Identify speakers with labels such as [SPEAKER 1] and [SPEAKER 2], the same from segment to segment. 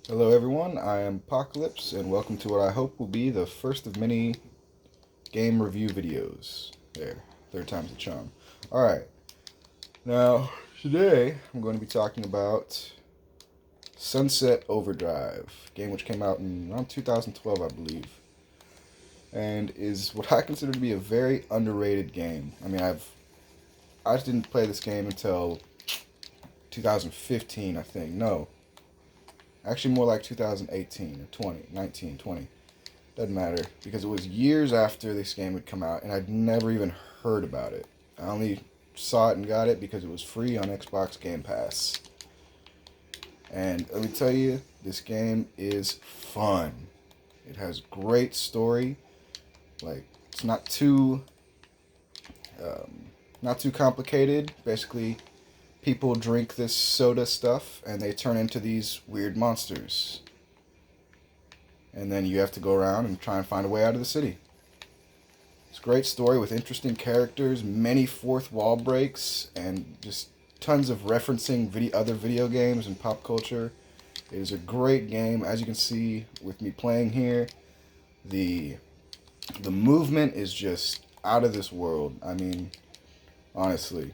[SPEAKER 1] Hello everyone, I am Apocalypse and welcome to what I hope will be the first of many game review videos. There, third time's the charm. Alright, now today I'm going to be talking about Sunset Overdrive, a game which came out in around 2012 I believe, and is what I consider to be a very underrated game. I just didn't play this game until 2015 I think, no. Actually, more like 2018 or 20, 19, 20. Doesn't matter, because it was years after this game had come out, and I'd never even heard about it. I only saw it and got it because it was free on Xbox Game Pass. And let me tell you, this game is fun. It has great story. Like, it's not too complicated. Basically, people drink this soda stuff and they turn into these weird monsters. And then you have to go around and try and find a way out of the city. It's a great story with interesting characters, many fourth wall breaks, and just tons of referencing other video games and pop culture. It is a great game. As you can see with me playing here, the movement is just out of this world. I mean, honestly.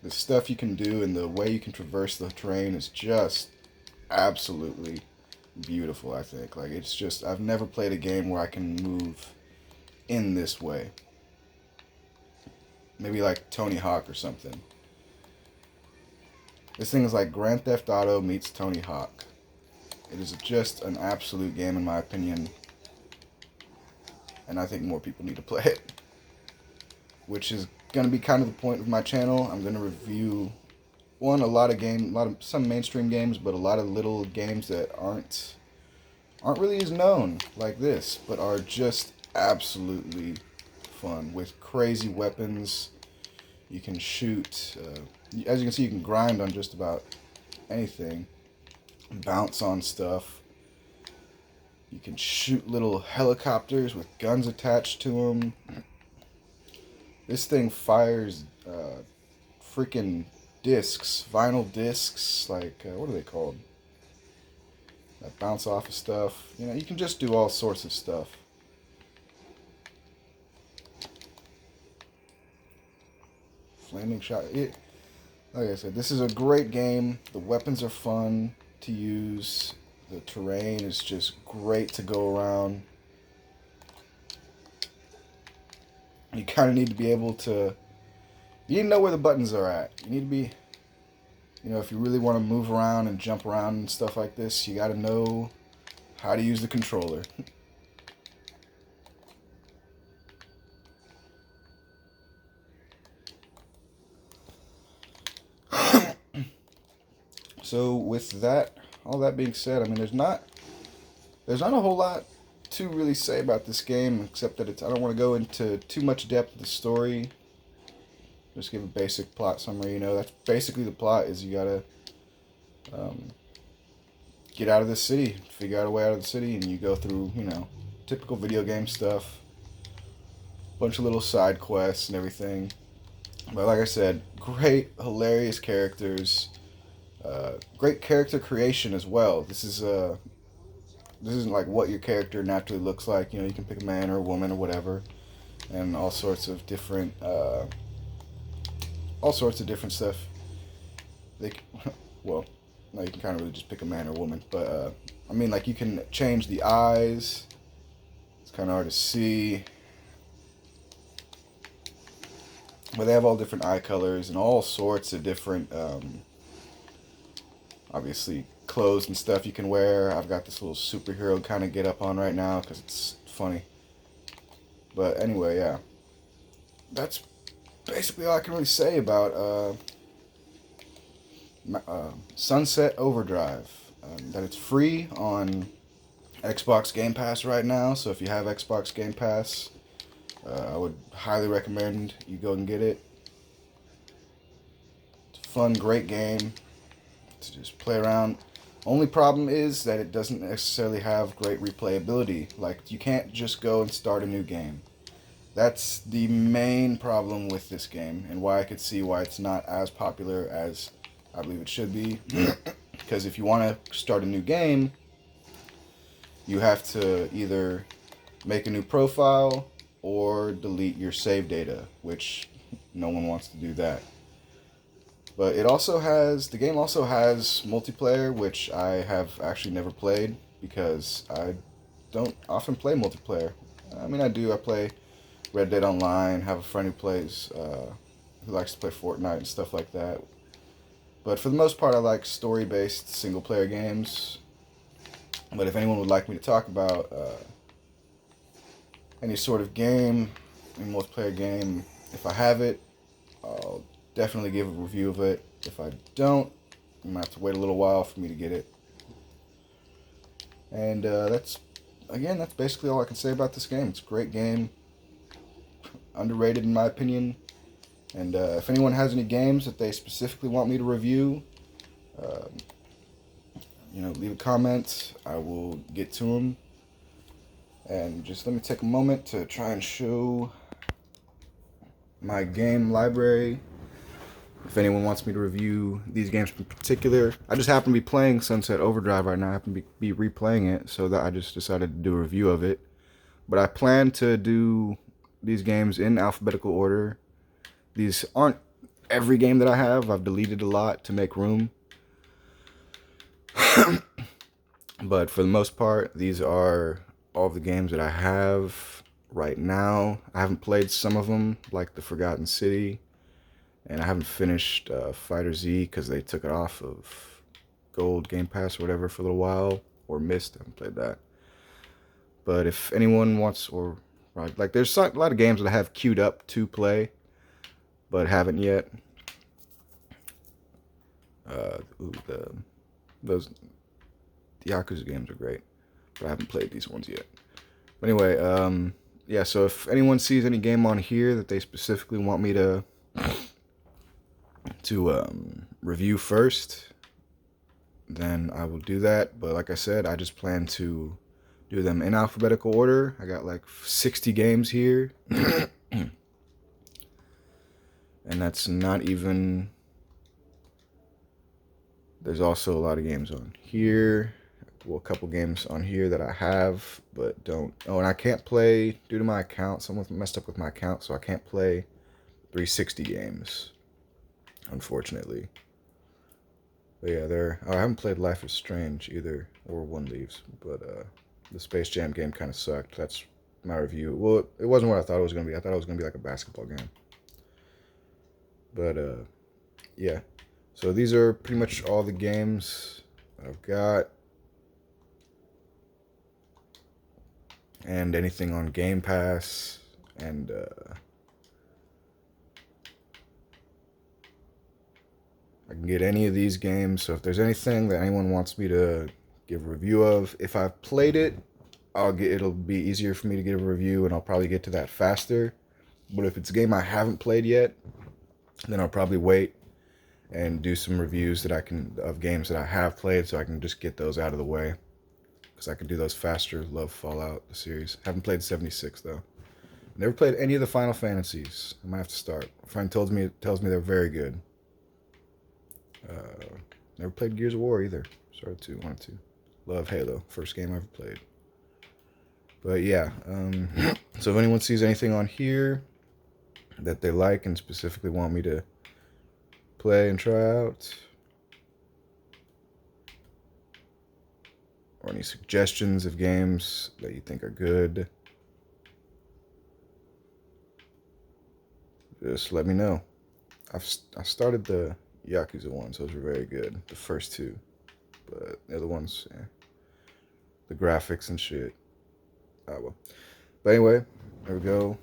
[SPEAKER 1] The stuff you can do and the way you can traverse the terrain is just absolutely beautiful, I think. Like, it's just, I've never played a game where I can move in this way. Maybe like Tony Hawk or something. This thing is like Grand Theft Auto meets Tony Hawk. It is just an absolute game in my opinion. And I think more people need to play it. Which is going to be kind of the point of my channel. I'm going to review some mainstream games, but a lot of little games that aren't really as known like this, but are just absolutely fun with crazy weapons. You can shoot. As you can see, you can grind on just about anything. Bounce on stuff. You can shoot little helicopters with guns attached to them. This thing fires freaking discs, vinyl discs, like, what are they called? That bounce off of stuff. You know, you can just do all sorts of stuff. Flaming shot. Like I said, this is a great game. The weapons are fun to use. The terrain is just great to go around. You kind of need to be able to, you need to know where the buttons are at. You need to be, if you really want to move around and jump around and stuff like this, you got to know how to use the controller. So with that, all that being said, I mean, there's not a whole lot to really say about this game, except that I don't want to go into too much depth of the story. Just give a basic plot summary. That's basically the plot. Is you gotta get out of the city, figure out a way out of the city, and you go through typical video game stuff, bunch of little side quests and everything. But like I said, great, hilarious characters, great character creation as well. This isn't like what your character naturally looks like. You can pick a man or a woman or whatever, and all sorts of different stuff. Well, no, you can kind of really just pick a man or woman, but like you can change the eyes. It's kind of hard to see, but they have all different eye colors and all sorts of different, obviously, clothes and stuff you can wear. I've got this little superhero kind of get up on right now because it's funny. But anyway, yeah, that's basically all I can really say about Sunset Overdrive. That it's free on Xbox Game Pass right now, so if you have Xbox Game Pass, I would highly recommend you go and get it. It's a fun, great game to just play around. Only problem is that it doesn't necessarily have great replayability. Like, you can't just go and start a new game. That's the main problem with this game, and why I could see why it's not as popular as I believe it should be. Because if you want to start a new game, you have to either make a new profile or delete your save data, which no one wants to do that. But the game also has multiplayer, which I have actually never played because I don't often play multiplayer. I mean, I play Red Dead Online, have a friend who likes to play Fortnite and stuff like that. But for the most part, I like story-based single-player games. But if anyone would like me to talk about any sort of game, any multiplayer game, if I have it, I'll definitely give a review of it. If I don't, you might have to wait a little while for me to get it. And that's basically all I can say about this game. It's a great game, underrated in my opinion. And if anyone has any games that they specifically want me to review, leave a comment. I will get to them. And just let me take a moment to try and show my game library. If anyone wants me to review these games in particular, I just happen to be playing Sunset Overdrive right now. I happen to be replaying it, so that I just decided to do a review of it. But I plan to do these games in alphabetical order. These aren't every game that I have. I've deleted a lot to make room. But for the most part, these are all of the games that I have right now. I haven't played some of them, like The Forgotten City. And I haven't finished Fighter Z because they took it off of Gold Game Pass or whatever for a little while. Or Mist, I haven't played that. But if anyone wants, there's a lot of games that I have queued up to play, but haven't yet. Those Yakuza games are great, but I haven't played these ones yet. But anyway, yeah, so if anyone sees any game on here that they specifically want me to review first, then I will do that. But like I said, I just plan to do them in alphabetical order. I got like 60 games here. And that's not even... There's also a lot of games on here. Well, a couple games on here that I have, but don't... Oh, and I can't play, due to my account, someone messed up with my account, so I can't play 360 games, unfortunately. But yeah, I haven't played Life is Strange either, or One Leaves, but the Space Jam game kind of sucked. That's my review. Well, it wasn't what I thought it was going to be. I thought it was going to be like a basketball game. But, yeah. So these are pretty much all the games I've got. And anything on Game Pass. And, I can get any of these games. So if there's anything that anyone wants me to give a review of, if I've played it, it'll be easier for me to give a review, and I'll probably get to that faster. But if it's a game I haven't played yet, then I'll probably wait and do some reviews of games that I have played, so I can just get those out of the way, because I can do those faster. Love Fallout, the series. Haven't played 76 though. Never played any of the Final Fantasies. I might have to start. A friend tells me they're very good. Never played Gears of War either. Wanted to. Love Halo. First game I ever played. But yeah, so if anyone sees anything on here that they like and specifically want me to play and try out, or any suggestions of games that you think are good, just let me know. I started the Yakuza ones. Those were very good. The first two. But the other ones, the graphics and shit. Well. But anyway, there we go.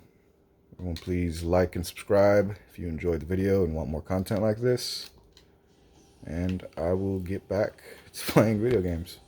[SPEAKER 1] Everyone please like and subscribe if you enjoyed the video and want more content like this. And I will get back to playing video games.